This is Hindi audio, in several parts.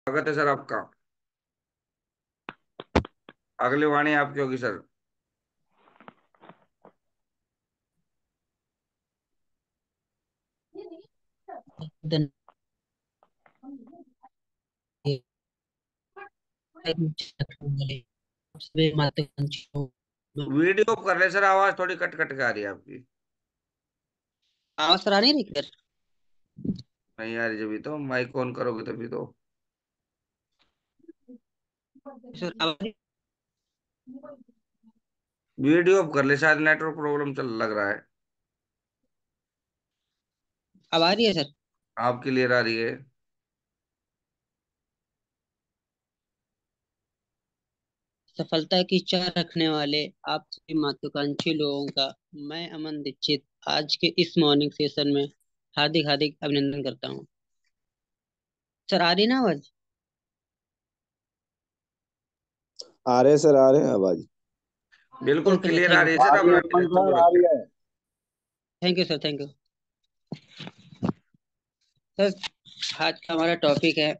स्वागत है सर आपका। अगली वाणी आपकी होगी सर। धन वाले सभी मातृवंशियों में। वीडियो ऑफ कर ले सर, आवाज थोड़ी कट कट के आ रही है आपकी। आवाज तो आ रही है क्लियर? नहीं आ रही, जब तो माइक ऑन करोगे तभी तो। सर आवाज वीडियो ऑफ कर ले, शायद नेटवर्क प्रॉब्लम चल लग रहा है। अब आ रही है सर। आप क्लियर आ रही है। सफलता की चाह रखने वाले आप सभी महत्वाकांक्षी लोगों का मैं अमन दीक्षित आज के इस मॉर्निंग सेशन में हार्दिक हार्दिक अभिनंदन करता हूँ। सर आ रही है ना आवाज? आ रहे हैं आवाज। बिल्कुल ओके सर, क्लियर आ थैंक रही यू है सर। आ सर, रही अपना है अमन टेंशन सर, को आ रखें। रही है। Thank you sir, thank you sir. आज का हमारा टॉपिक है।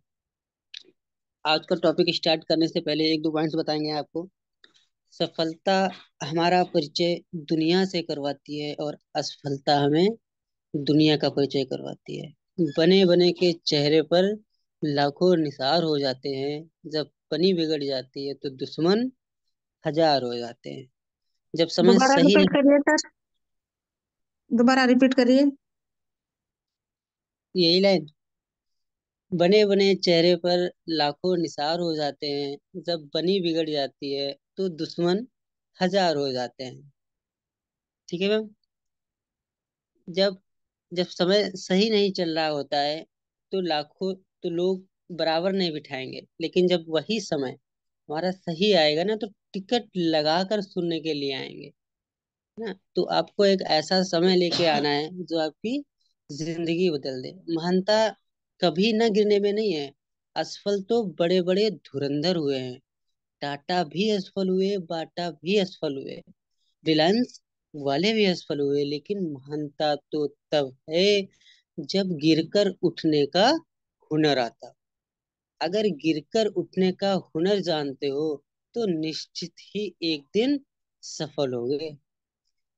आज का टॉपिक स्टार्ट करने से पहले एक दो पॉइंट्स बताएंगे आपको। सफलता हमारा परिचय दुनिया से करवाती है और असफलता हमें दुनिया का परिचय करवाती है। बने बने के चेहरे पर लाखों निसार हो जाते हैं। जब पनी बिगड़ जाती है तो दुश्मन हजार हो जाते हैं। जब समय दोबारा सही रिपीट नहीं। करिए सर। दोबारा रिपीट करिए। यही लाइन। बने बने चेहरे पर लाखों निसार हो जाते हैं। जब बनी बिगड़ जाती है तो दुश्मन हजार हो जाते हैं। ठीक है मैम। जब जब समय सही नहीं चल रहा होता है तो लाखों तो लोग बराबर नहीं बिठाएंगे, लेकिन जब वही समय हमारा सही आएगा ना तो टिकट लगा कर सुनने के लिए आएंगे। है ना? तो आपको एक ऐसा समय लेके आना है जो आपकी जिंदगी बदल दे। महानता कभी ना गिरने में नहीं है। असफल तो बड़े बड़े धुरंधर हुए हैं। टाटा भी असफल हुए, बाटा भी असफल हुए, रिलायंस वाले भी असफल हुए, लेकिन महानता तो तब है जब गिरकर उठने का हुनर आता। अगर गिरकर उठने का हुनर जानते हो तो निश्चित ही एक दिन सफल होगे।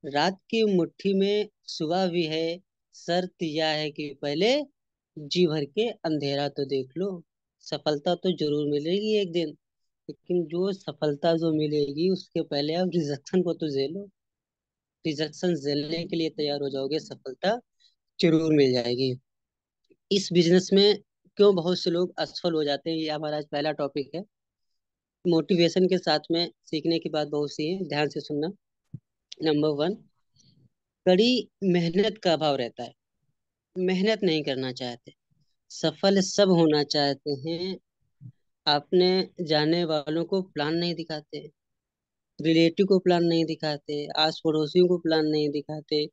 रात की मुट्ठी में सुबह भी है। शर्त यह है कि पहले जी भर के अंधेरा तो देख लो। सफलता तो जरूर मिलेगी एक दिन, लेकिन जो सफलता जो मिलेगी उसके पहले आप रिजेक्शन को तो झेलो। रिजेक्शन झेलने के लिए तैयार हो जाओगे, सफलता जरूर मिल जाएगी। इस बिजनेस में क्यों बहुत से लोग असफल हो जाते हैं, ये हमारा आज पहला टॉपिक है। मोटिवेशन के साथ में सीखने की बात बहुत सी है, ध्यान से सुनना। नंबर वन, कड़ी मेहनत का अभाव रहता है। मेहनत नहीं करना चाहते, सफल सब होना चाहते हैं। आपने जाने वालों को प्लान नहीं दिखाते, रिलेटिव को प्लान नहीं दिखाते, आस पड़ोसियों को प्लान नहीं दिखाते।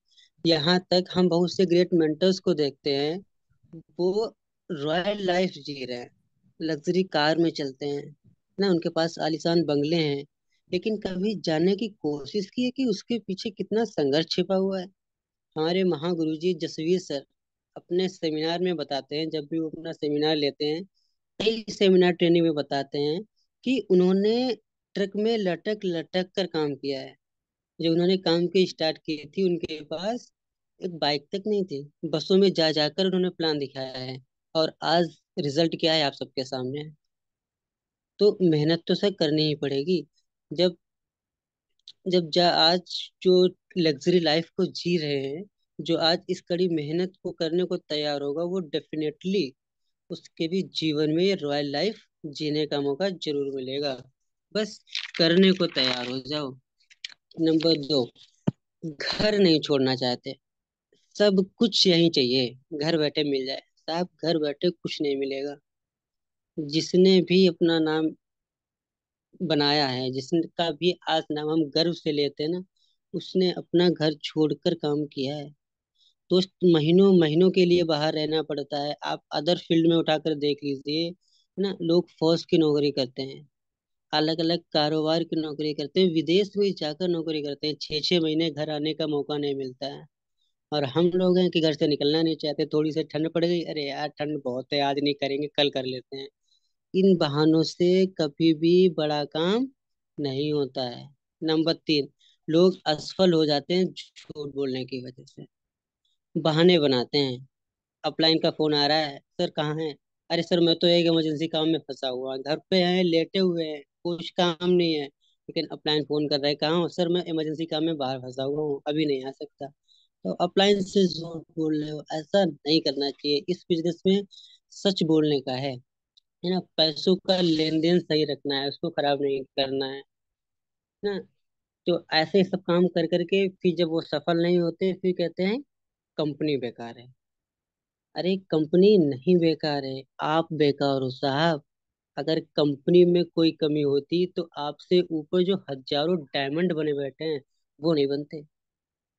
यहाँ तक हम बहुत से ग्रेट मेंटर्स को देखते हैं, वो रॉयल लाइफ जी रहे हैं, लग्जरी कार में चलते हैं ना, उनके पास आलीशान बंगले हैं, लेकिन कभी जानने की कोशिश की है कि उसके पीछे कितना संघर्ष छिपा हुआ है। हमारे महागुरुजी जसवीर सर अपने सेमिनार में बताते हैं, जब भी वो अपना सेमिनार लेते हैं, कई सेमिनार ट्रेनिंग में बताते हैं कि उन्होंने ट्रक में लटक लटक कर काम किया है। जब उन्होंने काम की स्टार्ट की थी उनके पास एक बाइक तक नहीं थी। बसों में जा जाकर उन्होंने प्लान दिखाया है, और आज रिजल्ट क्या है आप सबके सामने है। तो मेहनत तो सर करनी ही पड़ेगी। जब जब जा आज जो लग्जरी लाइफ को जी रहे हैं, जो आज इस कड़ी मेहनत को करने को तैयार होगा, वो डेफिनेटली उसके भी जीवन में ये रॉयल लाइफ जीने का मौका जरूर मिलेगा। बस करने को तैयार हो जाओ। नंबर दो, घर नहीं छोड़ना चाहते। सब कुछ यहीं चाहिए, घर बैठे मिल जाए। साहब घर बैठे कुछ नहीं मिलेगा। जिसने भी अपना नाम बनाया है, जिसका भी आज नाम हम गर्व से लेते हैं ना, उसने अपना घर छोड़कर काम किया है। दोस्त, महीनों महीनों के लिए बाहर रहना पड़ता है। आप अदर फील्ड में उठाकर देख लीजिए, है ना, लोग फौज की नौकरी करते हैं, अलग अलग कारोबार की नौकरी करते हैं, विदेश में जाकर नौकरी करते हैं, 6 6 महीने घर आने का मौका नहीं मिलता है। और हम लोग हैं कि घर से निकलना नहीं चाहते। थोड़ी सी ठंड पड़ गई, अरे यार ठंड बहुत है, आज नहीं करेंगे, कल कर लेते हैं। इन बहानों से कभी भी बड़ा काम नहीं होता है। नंबर 3, लोग असफल हो जाते हैं झूठ बोलने की वजह से। बहाने बनाते हैं। अपलाइन का फोन आ रहा है, सर कहाँ हैं? अरे सर मैं तो एक इमरजेंसी काम में फंसा हुआ, घर पे हैं, लेटे हुए हैं, कुछ काम नहीं है। लेकिन अपलाइन फोन कर रहा है, कहाँ हो? सर मैं इमरजेंसी काम में बाहर फंसा हुआ हूँ, अभी नहीं आ सकता। तो अपलाइन से झूठ बोल रहे हो, ऐसा नहीं करना चाहिए। इस बिजनेस में सच बोलने का है ना। पैसों का लेन देन सही रखना है, उसको खराब नहीं करना है ना। तो ऐसे सब काम कर करके फिर जब वो सफल नहीं होते फिर कहते हैं कंपनी बेकार है। अरे कंपनी नहीं बेकार है, आप बेकार हो साहब। अगर कंपनी में कोई कमी होती तो आपसे ऊपर जो हजारों डायमंड बने बैठे हैं वो नहीं बनते।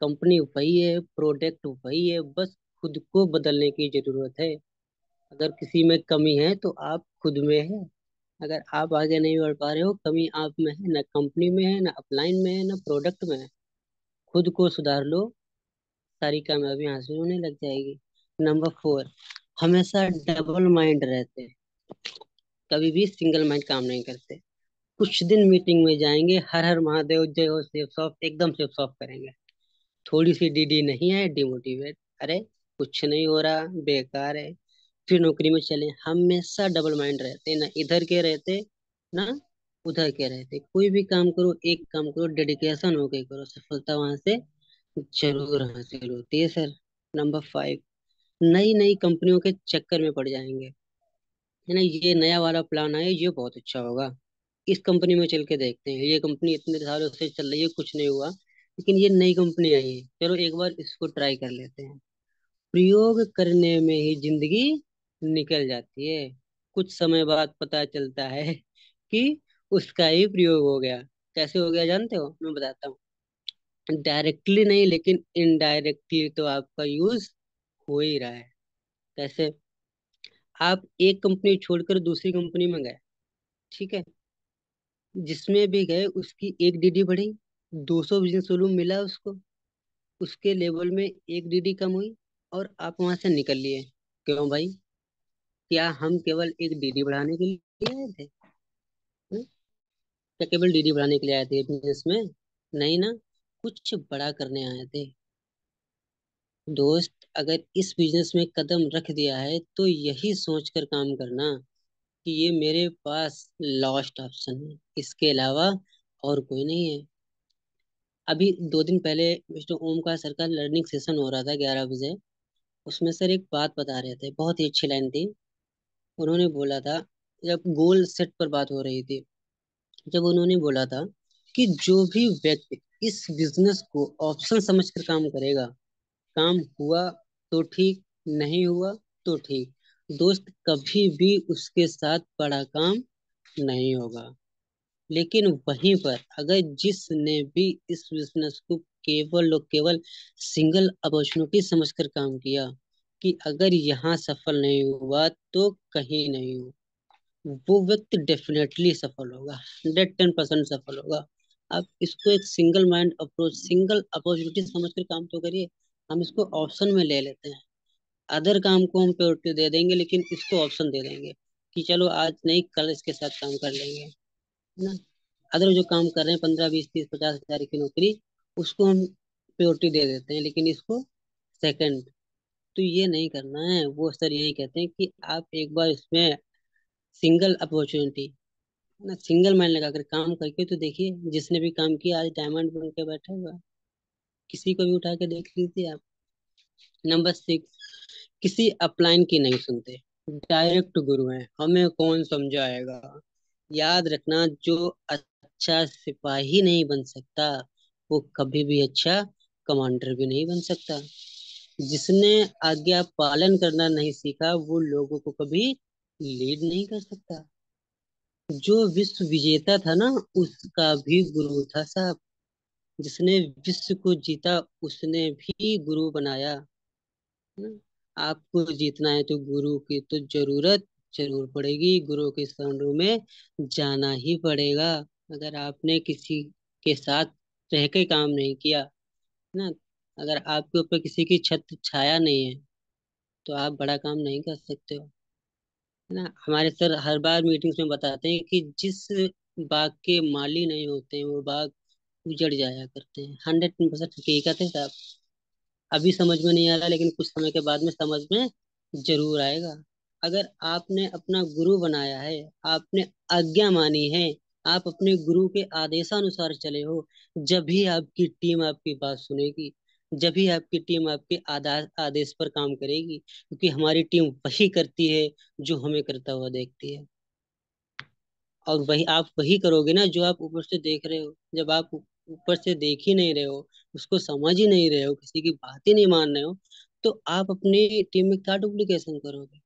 कंपनी वही है, प्रोडक्ट वही है, बस खुद को बदलने की जरूरत है। अगर किसी में कमी है तो आप खुद में है। अगर आप आगे नहीं बढ़ पा रहे हो, कमी आप में है, ना कंपनी में है, ना अपलाइन में है, ना प्रोडक्ट में है। खुद को सुधार लो, सारी कामयाबी हासिल होने लग जाएगी। नंबर 4, हमेशा डबल माइंड रहते हैं, कभी भी सिंगल माइंड काम नहीं करते। कुछ दिन मीटिंग में जाएंगे, हर हर महादेव जय हो शिव सॉफ्ट, एकदम शिव सॉफ्ट करेंगे। थोड़ी सी डीडी नहीं है, डिमोटिवेट। अरे कुछ नहीं हो रहा, बेकार है। फिर नौकरी में चले, हमेशा डबल माइंड रहते, ना इधर के रहते ना उधर के रहते। कोई भी काम करो, एक काम करो, डेडिकेशन होके करो, सफलता वहां से जरूर हासिल होती है सर। नंबर 5, नई नई कंपनियों के चक्कर में पड़ जाएंगे, है ना। ये नया वाला प्लान है, ये बहुत अच्छा होगा, इस कंपनी में चल के देखते हैं। ये कंपनी इतने सालों से चल रही है, कुछ नहीं हुआ, लेकिन ये नई कंपनी आई है, चलो एक बार इसको ट्राई कर लेते हैं। प्रयोग करने में ही जिंदगी निकल जाती है। कुछ समय बाद पता चलता है कि उसका ही प्रयोग हो गया। कैसे हो गया जानते हो? मैं बताता हूँ। डायरेक्टली नहीं, लेकिन इनडायरेक्टली तो आपका यूज हो ही रहा है। कैसे? आप एक कंपनी छोड़कर दूसरी कंपनी में गए, ठीक है। जिसमें भी गए उसकी एक डीडी बढ़ी, 200 बिजनेस वॉल्यूम मिला उसको, उसके लेवल में एक डीडी कम हुई, और आप वहां से निकल लिए। क्यों भाई? क्या हम केवल एक डीडी बढ़ाने के लिए आए थे? हम्म? क्या केवल डीडी बढ़ाने के लिए आए थे बिजनेस में? नहीं ना, कुछ बड़ा करने आए थे। दोस्त, अगर इस बिजनेस में कदम रख दिया है तो यही सोचकर काम करना कि ये मेरे पास लास्ट ऑप्शन है, इसके अलावा और कोई नहीं है। अभी 2 दिन पहले मिस्टर ओम का सर का लर्निंग सेशन हो रहा था 11 बजे। उसमें सर एक बात बता रहे थे, बहुत ही अच्छी लाइन थी। उन्होंने बोला था, जब गोल सेट पर बात हो रही थी, जब उन्होंने बोला था कि जो भी व्यक्ति इस बिजनेस को ऑप्शन समझकर काम करेगा, काम हुआ तो ठीक, नहीं हुआ तो ठीक, दोस्त कभी भी उसके साथ बड़ा काम नहीं होगा। लेकिन वहीं पर अगर जिसने भी इस बिजनेस को केवल और केवल सिंगल अपॉर्चुनिटी समझकर काम किया कि अगर यहाँ सफल नहीं हुआ तो कहीं नहीं हो, वो व्यक्ति डेफिनेटली सफल होगा, 110% सफल होगा। आप इसको एक single mind approach, single opportunity समझकर काम तो करिए। हम इसको ऑप्शन में ले लेते हैं, अदर काम को हम प्रायोरिटी दे देंगे, लेकिन इसको ऑप्शन दे देंगे कि चलो आज नहीं कल इसके साथ काम कर लेंगे, है ना। अदर जो काम कर रहे हैं 15 20 30 50 हजार की नौकरी, उसको हम प्रायोरिटी दे देते हैं, लेकिन इसको सेकंड। तो ये नहीं करना है। वो सर यही कहते हैं कि आप एक बार इसमें सिंगल अपॉर्चुनिटी, ना सिंगल माइंड लगाकर काम करके तो देखिए, जिसने भी काम किया आज डायमंड बन के बैठा हुआ है। किसी को भी उठा के देख लीजिए आप। नंबर 6, किसी अपलाइन की नहीं सुनते, डायरेक्ट गुरु हैं, हमें कौन समझाएगा। याद रखना, जो अच्छा सिपाही नहीं बन सकता वो कभी भी अच्छा कमांडर भी नहीं बन सकता। जिसने आज्ञा पालन करना नहीं सीखा वो लोगों को कभी लीड नहीं कर सकता। जो विश्व विजेता था ना, उसका भी गुरु था साहब। जिसने विश्व को जीता उसने भी गुरु बनाया, है ना। आपको जीतना है तो गुरु की तो जरूरत जरूर पड़ेगी, गुरु के शरणों में जाना ही पड़ेगा। अगर आपने किसी के साथ रह के काम नहीं किया, है ना, अगर आपके ऊपर किसी की छत्र छाया नहीं है, तो आप बड़ा काम नहीं कर सकते हो। है ना। हमारे सर हर बार मीटिंग्स में बताते हैं कि जिस बाग के माली नहीं होते हैं वो बाग उजड़ जाया करते हैं। 100% हकीकत है साहब। अभी समझ में नहीं आ रहा, लेकिन कुछ समय के बाद में समझ में जरूर आएगा। अगर आपने अपना गुरु बनाया है, आपने आज्ञा मानी है, आप अपने गुरु के आदेशानुसार चले हो, जब भी आपकी टीम आपकी बात सुनेगी, जब भी आपकी टीम आपके आदेश पर काम करेगी, क्योंकि हमारी टीम वही करती है जो हमें करता हुआ देखती है। और वही आप वही करोगे ना जो आप ऊपर से देख रहे हो। जब आप ऊपर से देख ही नहीं रहे हो, उसको समझ ही नहीं रहे हो, किसी की बात ही नहीं मान रहे हो, तो आप अपनी टीम में क्या डुप्लीकेशन करोगे।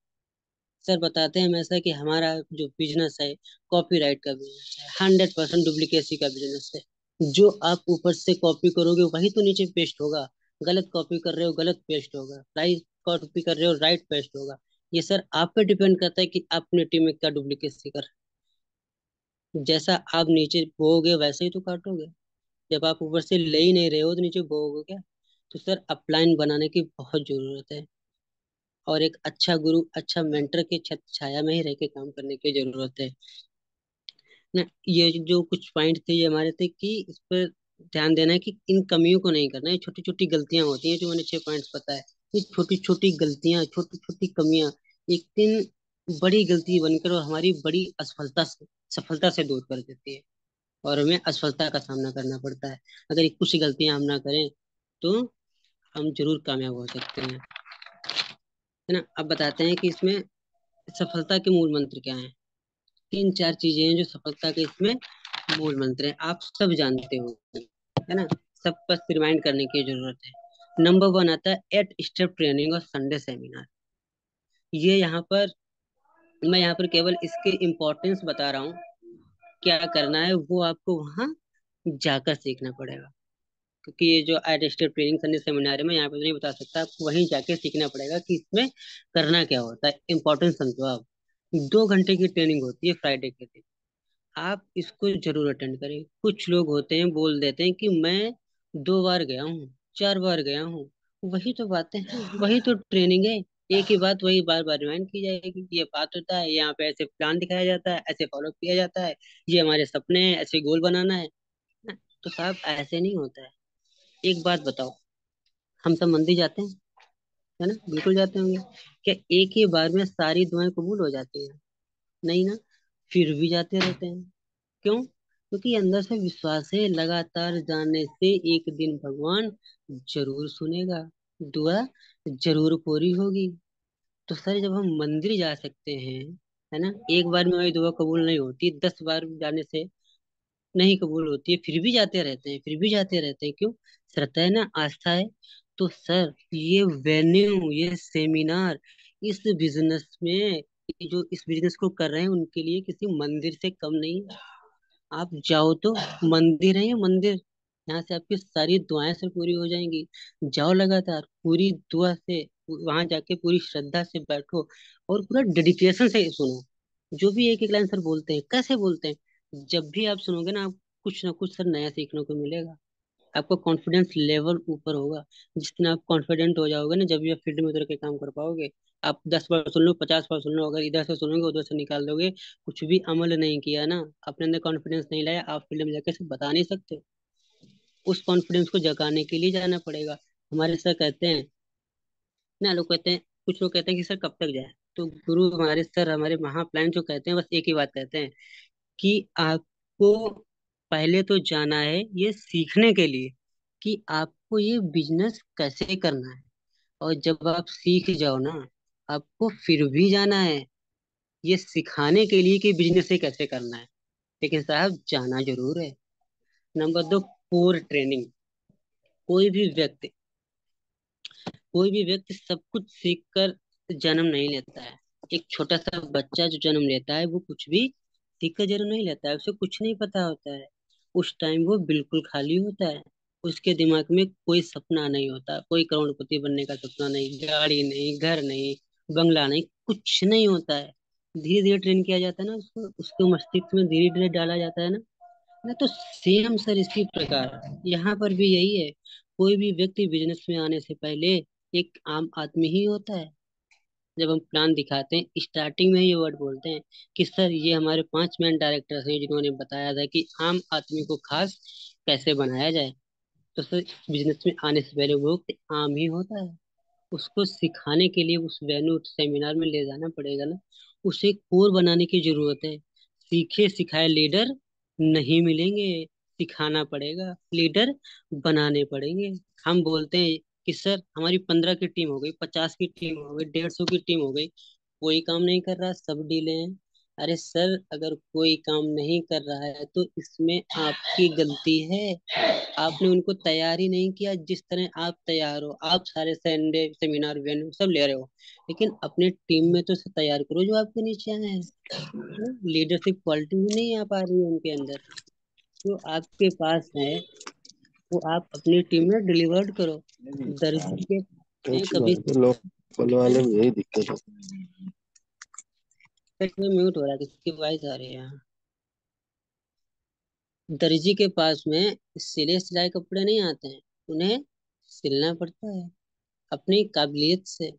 सर बताते हैं हमेशा कि हमारा जो बिजनेस है कॉपीराइट का बिजनेस है, 100% डुप्लीकेसी का बिजनेस है। जो आप ऊपर से कॉपी करोगे वही तो नीचे पेस्ट होगा। गलत कॉपी कर रहे हो गलत पेस्ट होगा, राइट कॉपी कर रहे हो राइट पेस्ट होगा। ये सर आप पे डिपेंड करता है कि आप अपनी टीम में क्या डुप्लीकेसी कर। जैसा आप नीचे बोओगे वैसे ही तो काटोगे। जब आप ऊपर से ले ही नहीं रहे हो तो नीचे बोओगे क्या। तो सर अपलाइन बनाने की बहुत जरूरत है। और एक अच्छा गुरु अच्छा मेंटर के छत्र छाया में ही रह के काम करने की जरूरत है ना। ये जो कुछ पॉइंट थे ये हमारे थे कि इस पर ध्यान देना है कि इन कमियों को नहीं करना है। छोटी छोटी गलतियां होती हैं, जो मैंने 6 पॉइंट्स बताए। ये छोटी छोटी गलतियां छोटी छोटी कमियां एक दिन बड़ी गलती बनकर और हमारी बड़ी असफलता से सफलता से दूर कर देती है। और हमें असफलता का सामना करना पड़ता है। अगर ये कुछ गलतियां हम ना करें तो हम जरूर कामयाब हो सकते हैं, है ना। अब बताते हैं कि इसमें सफलता के मूल मंत्र क्या हैं। 3 4 चीजें हैं जो सफलता के इसमें मूल मंत्र हैं, आप सब जानते हो, है ना। सब बस रिमाइंड करने की जरूरत है। नंबर 1 आता है 8 स्टेप ट्रेनिंग और संडे सेमिनार। ये यहाँ पर मैं यहाँ पर केवल इसके इम्पोर्टेंस बता रहा हूँ। क्या करना है वो आपको वहां जाकर सीखना पड़ेगा, क्योंकि ये जो आर्टिस्ट ट्रेनिंग संडे सेमिनार है मैं यहाँ पे तो नहीं बता सकता, आपको वहीं जाके सीखना पड़ेगा कि इसमें करना क्या होता है। इंपॉर्टेंट समझो आप। 2 घंटे की ट्रेनिंग होती है फ्राइडे के दिन। आप इसको जरूर अटेंड करें। कुछ लोग होते हैं बोल देते हैं कि मैं 2 बार गया हूँ 4 बार गया हूँ। वही तो बातें हैं, वही तो ट्रेनिंग है। एक ही बात वही बार बार रिमाइंड की जाएगी। ये बात होता है, यहाँ पे ऐसे प्लान दिखाया जाता है, ऐसे फॉलो किया जाता है, ये हमारे सपने हैं, ऐसे गोल बनाना है ना। तो साहब ऐसे नहीं होता है। एक बात बताओ, हम सब मंदिर जाते हैं, है ना, बिल्कुल जाते होंगे। क्या एक ही बार में सारी दुआएं कबूल हो जाती हैं? नहीं ना। फिर भी जाते रहते हैं। क्यों? क्योंकि अंदर से विश्वास है लगातार जाने से एक दिन भगवान जरूर सुनेगा, दुआ जरूर पूरी होगी। तो सर जब हम मंदिर जा सकते हैं, है ना, एक बार में हमारी दुआ कबूल नहीं होती, 10 बार जाने से नहीं कबूल होती है, फिर भी जाते रहते हैं, फिर भी जाते रहते हैं। क्यों? श्रद्धा है ना, आस्था है। तो सर ये वेन्यू ये सेमिनार इस बिजनेस में, ये जो इस बिजनेस को कर रहे हैं उनके लिए किसी मंदिर से कम नहीं। आप जाओ तो, मंदिर है ये मंदिर। यहाँ से आपकी सारी दुआएं से पूरी हो जाएंगी। जाओ लगातार पूरी दुआ से, वहां जाके पूरी श्रद्धा से बैठो और पूरा डेडिकेशन से सुनो। जो भी एक एक लाइन सर बोलते हैं कैसे बोलते हैं, जब भी आप सुनोगे ना, आप कुछ ना कुछ सर नया सीखने को मिलेगा। आपका कॉन्फिडेंस लेवल ऊपर होगा। जिस दिन आप कॉन्फिडेंट हो जाओगे ना, जब भी आप फील्ड में उतर के काम कर पाओगे। आप 10 बार सुन लो 50 बार सुन लो, अगर इधर से सुनोगे उधर से निकाल दोगे, कुछ भी अमल नहीं किया ना, अपने अंदर कॉन्फिडेंस नहीं लाया, आप फील्ड में जाके सब बता नहीं सकते। उस कॉन्फिडेंस को जगाने के लिए जाना पड़ेगा। हमारे सर कहते हैं ना, लोग कहते हैं, कुछ लोग कहते हैं कि सर कब तक जाए। तो गुरु हमारे सर हमारे महाप्लान जो कहते हैं बस एक ही बात कहते हैं कि आपको पहले तो जाना है ये सीखने के लिए कि आपको ये बिजनेस कैसे करना है। और जब आप सीख जाओ ना, आपको फिर भी जाना है ये सिखाने के लिए कि बिजनेस से कैसे करना है। लेकिन साहब जाना जरूर है। Number 2, core training. कोई भी व्यक्ति कोई भी व्यक्ति सब कुछ सीख कर जन्म नहीं लेता है। एक छोटा सा बच्चा जो जन्म लेता है वो कुछ भी सीख कर जन्म नहीं लेता है, उसे कुछ नहीं पता होता है। उस टाइम वो बिल्कुल खाली होता है। उसके दिमाग में कोई सपना नहीं होता, कोई करोड़पति बनने का सपना नहीं, गाड़ी नहीं, घर नहीं, बंगला नहीं, कुछ नहीं होता है। धीरे धीरे ट्रेन किया जाता है ना उसको, उसके मस्तिष्क में धीरे धीरे डाला जाता है ना। तो सेम सर इसी प्रकार यहाँ पर भी यही है। कोई भी व्यक्ति बिजनेस में आने से पहले एक आम आदमी ही होता है। जब हम प्लान दिखाते हैं स्टार्टिंग में ये वर्ड बोलते हैं कि सर ये हमारे 5 मेन डायरेक्टर्स हैं जिन्होंने बताया था कि आम आदमी को खास कैसे बनाया जाए। तो सर बिजनेस में आने से पहले वो आम ही होता है, उसको सिखाने के लिए उस वेन्यू सेमिनार में ले जाना पड़ेगा ना। उसे कोर बनाने की जरूरत है। सीखे सिखाए लीडर नहीं मिलेंगे, सिखाना पड़ेगा, लीडर बनाने पड़ेंगे। हम बोलते हैं कि सर हमारी 15 की टीम हो गई, 50 की टीम हो गई, 150 की टीम हो गई, कोई काम नहीं कर रहा, सब डीले हैं। अरे सर अगर कोई काम नहीं कर रहा है तो इसमें आपकी गलती है। आपने उनको तैयार ही नहीं किया। जिस तरह आप तैयार हो, आप सारे संडे सेमिनार वेन्यू सब ले रहे हो, लेकिन अपने टीम में तो से तैयार करो जो आपके नीचे आए हैं। लीडरशिप क्वालिटी भी नहीं आ पा रही है उनके अंदर। जो आपके पास है वो आप अपनी टीम में डिलीवर्ड करो। दर्जी के में ऐसी कभी बात है, लोकल वाले में यही दिक्कत है। म्यूट हो रहा है, किसकी वॉइस आ रही है यहाँ? दर्जी के पास में सिले सिलाए कपड़े नहीं आते हैं, उन्हें सिलना पड़ता है अपनी काबिलियत से।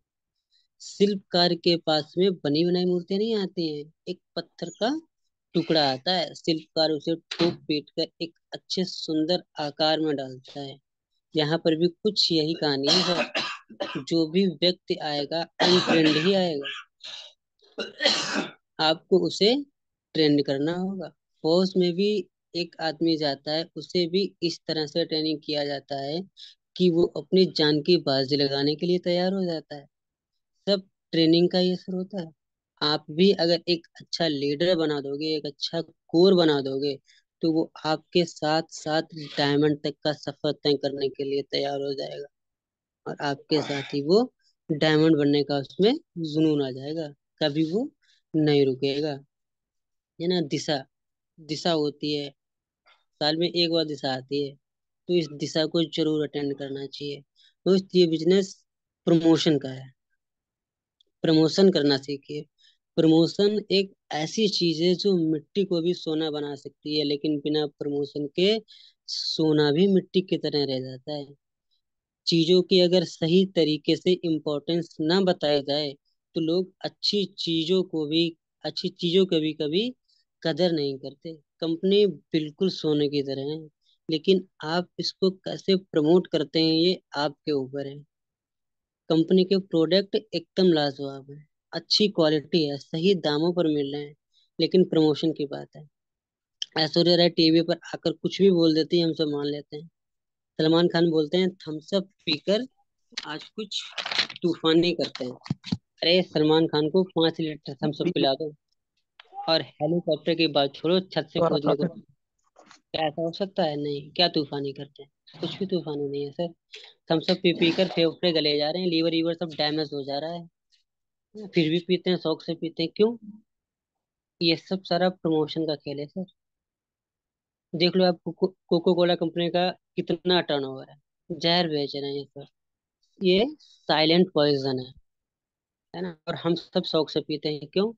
शिल्पकार के पास में बनी बनाई मूर्तियां नहीं आती हैं, एक पत्थर का टुकड़ा आता है, शिल्पकार उसे ठोक पीट कर एक अच्छे सुंदर आकार में डालता है। यहाँ पर भी कुछ यही कहानी है सर। जो भी व्यक्ति आएगा अनट्रेंड ही आएगा, आपको उसे ट्रेंड करना होगा। फौज में भी एक आदमी जाता है, उसे भी इस तरह से ट्रेनिंग किया जाता है कि वो अपनी जान की बाजी लगाने के लिए तैयार हो जाता है। सब ट्रेनिंग का ही असर होता है। आप भी अगर एक अच्छा लीडर बना दोगे, एक अच्छा कोर बना दोगे, तो वो आपके साथ साथ डायमंड तक का सफर तय करने के लिए तैयार हो जाएगा। और आपके साथ ही वो डायमंड बनने का उसमें जुनून आ जाएगा। कभी वो नहीं रुकेगा। है ना। दिशा, दिशा होती है, साल में एक बार दिशा आती है, तो इस दिशा को जरूर अटेंड करना चाहिए। तो ये बिजनेस प्रमोशन का है। प्रमोशन करना सीखिए। प्रमोशन एक ऐसी चीज है जो मिट्टी को भी सोना बना सकती है, लेकिन बिना प्रमोशन के सोना भी मिट्टी की तरह रह जाता है। चीजों की अगर सही तरीके से इम्पोर्टेंस ना बताई जाए तो लोग अच्छी चीजों की भी कभी कदर नहीं करते। कंपनी बिल्कुल सोने की तरह है, लेकिन आप इसको कैसे प्रमोट करते हैं ये आपके ऊपर है। कंपनी के प्रोडक्ट एकदम लाजवाब है, अच्छी क्वालिटी है, सही दामों पर मिल रहे हैं, लेकिन प्रमोशन की बात है। ऐश्वर्या राय टीवी पर आकर कुछ भी बोल देती है, हम सब मान लेते हैं। सलमान खान बोलते हैं थम्स अप पीकर आज कुछ तूफान नहीं करते हैं। अरे सलमान खान को 5 लीटर थम्स अप पिला दो और हेलीकॉप्टर की बात छोड़ो, छत से कूदने को क्या ऐसा हो सकता है? नहीं, क्या तूफानी करते हैं? कुछ भी तूफानी नहीं है सर। थम्स अप पी पी कर फेफड़े गले जा रहे हैं, लीवर ईवर सब डैमेज हो जा रहा है, फिर भी पीते हैं, शौक से पीते हैं। क्यों? ये सब सारा प्रमोशन का खेल है सर। देख लो आप कोको कोला कंपनी का कितना टर्नओवर है। जहर बेच रहे हैं ये सर। ये साइलेंट पॉइजन है ना। और हम सब शौक से पीते हैं। क्यों?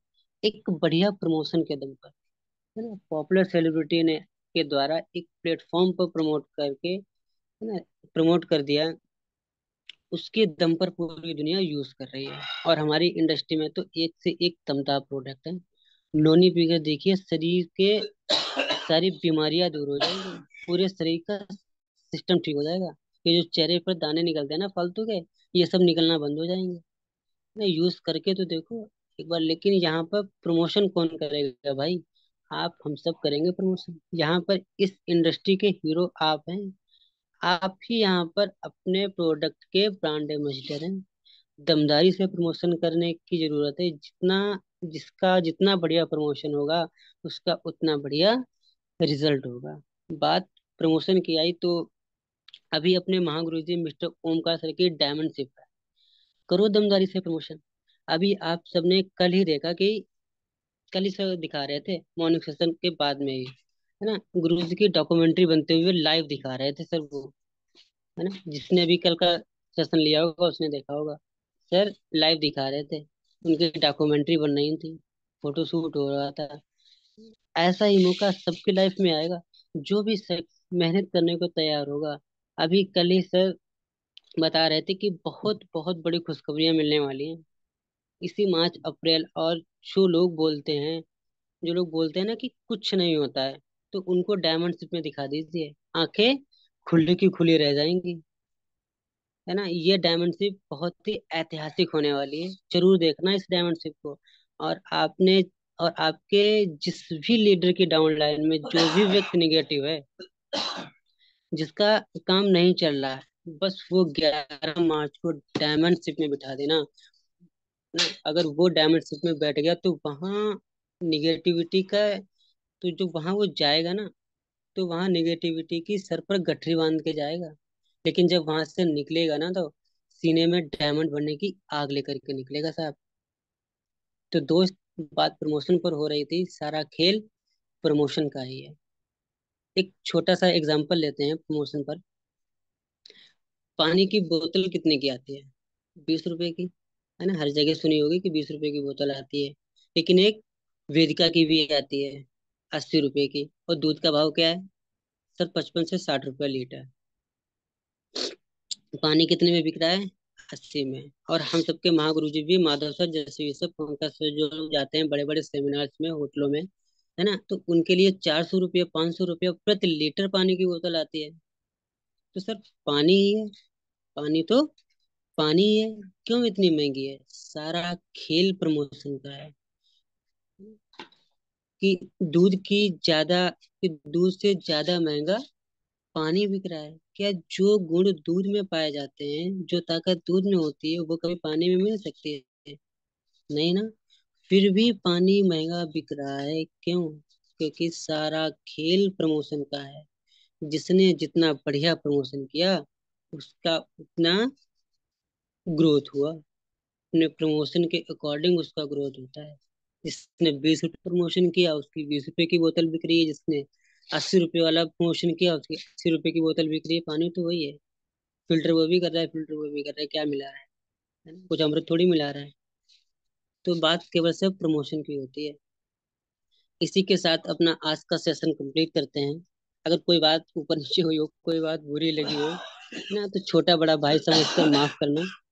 एक बढ़िया प्रमोशन के दम पर, है ना। पॉपुलर सेलिब्रिटी ने के द्वारा एक प्लेटफॉर्म पर प्रमोट करके, है ना, प्रमोट कर दिया, उसके दम पर पूरी दुनिया यूज कर रही है। और हमारी इंडस्ट्री में तो एक से एक दमदार प्रोडक्ट है। नोनी पीकर देखिए, शरीर के सारी बीमारियां दूर हो जाएंगी, पूरे शरीर का सिस्टम ठीक हो जाएगा। ये जो चेहरे पर दाने निकलते हैं ना फालतू के, ये सब निकलना बंद हो जाएंगे ना। यूज करके तो देखो एक बार। लेकिन यहाँ पर प्रमोशन कौन करेगा भाई? आप हम सब करेंगे प्रमोशन। यहाँ पर इस इंडस्ट्री के हीरो आप हैं। आप ही यहाँ पर अपने प्रोडक्ट के ब्रांड एम्बेसडर हैं। दमदारी से प्रमोशन करने की जरूरत है। जिसका जितना बढ़िया प्रमोशन होगा, उसका उतना बढ़िया रिजल्ट होगा। बात प्रमोशन की आई तो अभी अपने महागुरु जी मिस्टर ओमकार सर की डायमंड शिप है। करो दमदारी से प्रमोशन। अभी आप सबने कल ही देखा कि कल ही सर दिखा रहे थे मॉर्निंग सेशन के बाद में ही, है ना, गुरु जी की डॉक्यूमेंट्री बनते हुए लाइव दिखा रहे थे सर वो, है ना। जिसने अभी कल का सेशन लिया होगा उसने देखा होगा। सर लाइव दिखा रहे थे, उनकी डॉक्यूमेंट्री बन रही थी, फोटो शूट हो रहा था। ऐसा ही मौका सबकी लाइफ में आएगा, जो भी शख्स मेहनत करने को तैयार होगा। अभी कल ही सर बता रहे थे कि बहुत बहुत बड़ी खुशखबरियां मिलने वाली हैं। इसी मार्च अप्रैल। और जो लोग बोलते हैं जो लोग बोलते हैं ना कि कुछ नहीं होता है, तो उनको डायमंड शिप में दिखा दीजिए, आंखें खुली की खुली रह जाएंगी। है ना, ये डायमंड शिप बहुत ही ऐतिहासिक होने वाली है, जरूर देखना इस डायमंड शिप को। और आपने और आपके जिस भी लीडर की डाउन लाइन में जो भी व्यक्ति निगेटिव है, जिसका काम नहीं चल रहा है, बस वो 11 मार्च को डायमंड शिप में बिठा देना ना। अगर वो डायमंड शिप में बैठ गया तो वहां निगेटिविटी का, तो जो वहां वो जाएगा ना, तो वहां निगेटिविटी की सर पर गठरी बांध के जाएगा। लेकिन जब वहां से निकलेगा ना, तो सीने में डायमंड बनने की आग लेकर के निकलेगा साहब। तो दोस्त, बात प्रमोशन पर हो रही थी, सारा खेल प्रमोशन का ही है। एक छोटा सा एग्जांपल लेते हैं प्रमोशन पर। पानी की बोतल कितने की आती है? 20 रुपए की। है ना, हर जगह सुनी होगी कि 20 रुपए की बोतल आती है। लेकिन एक वेदिका की भी आती है 80 रुपए की। और दूध का भाव क्या है सर? 55 से 60 रुपए लीटर। पानी कितने में बिक रहा है? 80 में। और हम सबके महागुरु जी भी, माधव सर, जैसे सब पंकज सर, जो लोग जाते हैं बड़े बड़े सेमिनार्स में, होटलों में, है ना, तो उनके लिए 400 रुपये 500 रुपये प्रति लीटर पानी की बोतल आती है। तो सर, पानी ही है, पानी तो पानी ही है, क्यों इतनी महंगी है? सारा खेल प्रमोशन का है कि दूध की ज्यादा कि दूध से ज्यादा महंगा पानी बिक रहा है। क्या जो गुण दूध में पाए जाते हैं, जो ताकत दूध में होती है, वो कभी पानी में मिल सकती है? नहीं ना। फिर भी पानी महंगा बिक रहा है, क्यों? क्योंकि सारा खेल प्रमोशन का है। जिसने जितना बढ़िया प्रमोशन किया, उसका उतना ग्रोथ हुआ। अपने प्रमोशन के अकॉर्डिंग उसका ग्रोथ होता है। जिसने 20 रुपये प्रमोशन किया, उसकी 20 रुपए की बोतल बिक रही है। जिसने 80 रुपये वाला प्रमोशन किया, उसकी 80 रुपए की बोतल बिक रही है। पानी तो वही है। फिल्टर वो भी कर रहा है, फिल्टर वो भी कर रहा है, क्या मिला रहा है ना? कुछ अमृत थोड़ी मिला रहा है। तो बात केवल सिर्फ प्रमोशन की होती है। इसी के साथ अपना आज का सेशन कंप्लीट करते हैं। अगर कोई बात ऊपर नीचे हुई हो, कोई बात बुरी लगी हो ना, तो छोटा बड़ा भाई समझकर माफ करना।